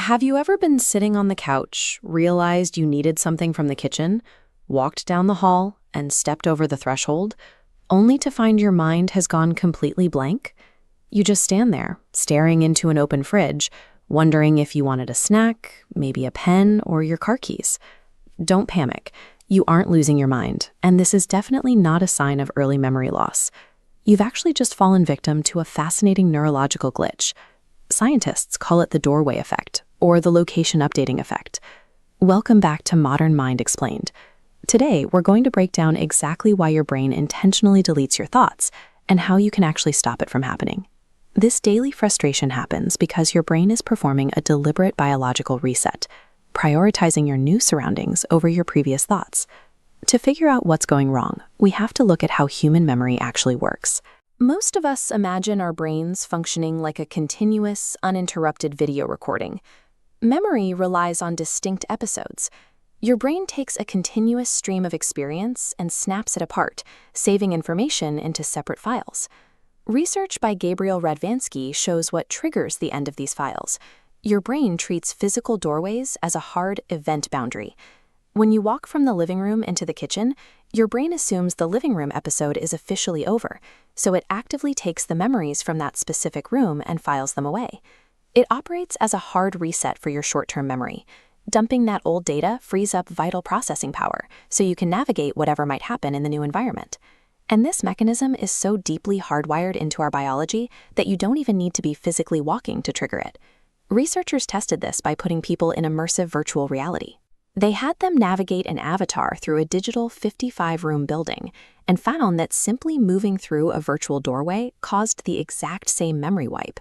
Have you ever been sitting on the couch, realized you needed something from the kitchen, walked down the hall, and stepped over the threshold, only to find your mind has gone completely blank? You just stand there, staring into an open fridge, wondering if you wanted a snack, maybe a pen, or your car keys. Don't panic. You aren't losing your mind, and this is definitely not a sign of early memory loss. You've actually just fallen victim to a fascinating neurological glitch. Scientists call it the doorway effect, or the location updating effect. Welcome back to Modern Mind Explained. Today, we're going to break down exactly why your brain intentionally deletes your thoughts and how you can actually stop it from happening. This daily frustration happens because your brain is performing a deliberate biological reset, prioritizing your new surroundings over your previous thoughts. To figure out what's going wrong, we have to look at how human memory actually works. Most of us imagine our brains functioning like a continuous, uninterrupted video recording. Memory relies on distinct episodes. Your brain takes a continuous stream of experience and snaps it apart, saving information into separate files. Research by Gabriel Radvansky shows what triggers the end of these files. Your brain treats physical doorways as a hard event boundary. When you walk from the living room into the kitchen, your brain assumes the living room episode is officially over, so it actively takes the memories from that specific room and files them away. It operates as a hard reset for your short-term memory. Dumping that old data frees up vital processing power, so you can navigate whatever might happen in the new environment. And this mechanism is so deeply hardwired into our biology that you don't even need to be physically walking to trigger it. Researchers tested this by putting people in immersive virtual reality. They had them navigate an avatar through a digital 55-room building and found that simply moving through a virtual doorway caused the exact same memory wipe.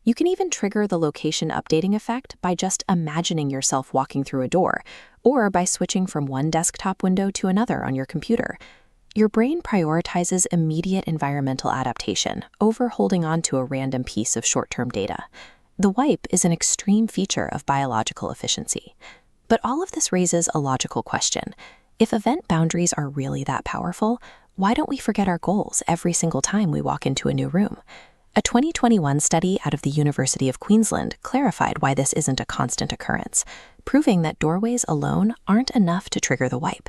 You can even trigger the location updating effect by just imagining yourself walking through a door, or by switching from one desktop window to another on your computer. Your brain prioritizes immediate environmental adaptation over holding on to a random piece of short-term data. The wipe is an extreme feature of biological efficiency. But all of this raises a logical question. If event boundaries are really that powerful, why don't we forget our goals every single time we walk into a new room? A 2021 study out of the University of Queensland clarified why this isn't a constant occurrence, proving that doorways alone aren't enough to trigger the wipe.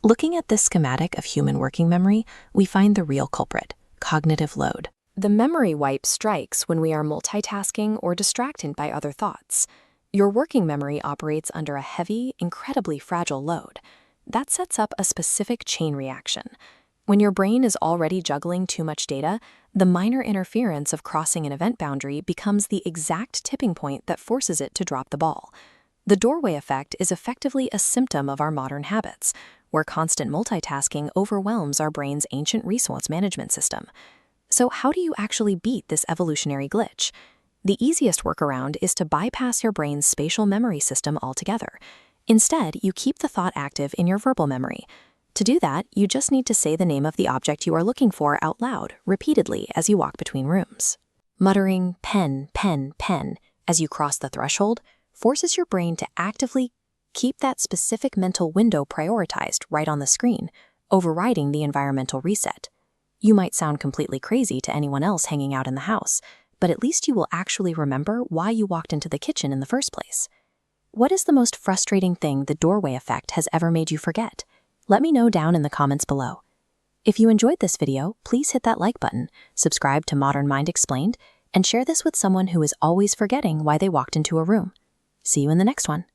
Looking at this schematic of human working memory, we find the real culprit: cognitive load. The memory wipe strikes when we are multitasking or distracted by other thoughts. Your working memory operates under a heavy, incredibly fragile load. That sets up a specific chain reaction. When your brain is already juggling too much data, the minor interference of crossing an event boundary becomes the exact tipping point that forces it to drop the ball. The doorway effect is effectively a symptom of our modern habits, where constant multitasking overwhelms our brain's ancient resource management system. So how do you actually beat this evolutionary glitch? The easiest workaround is to bypass your brain's spatial memory system altogether. Instead, you keep the thought active in your verbal memory. To do that, you just need to say the name of the object you are looking for out loud, repeatedly as you walk between rooms. Muttering pen, pen, pen as you cross the threshold forces your brain to actively keep that specific mental window prioritized right on the screen, overriding the environmental reset. You might sound completely crazy to anyone else hanging out in the house, but at least you will actually remember why you walked into the kitchen in the first place. What is the most frustrating thing the doorway effect has ever made you forget? Let me know down in the comments below. If you enjoyed this video, please hit that like button, subscribe to Modern Mind Explained, and share this with someone who is always forgetting why they walked into a room. See you in the next one.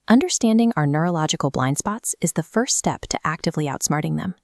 Understanding our neurological blind spots is the first step to actively outsmarting them.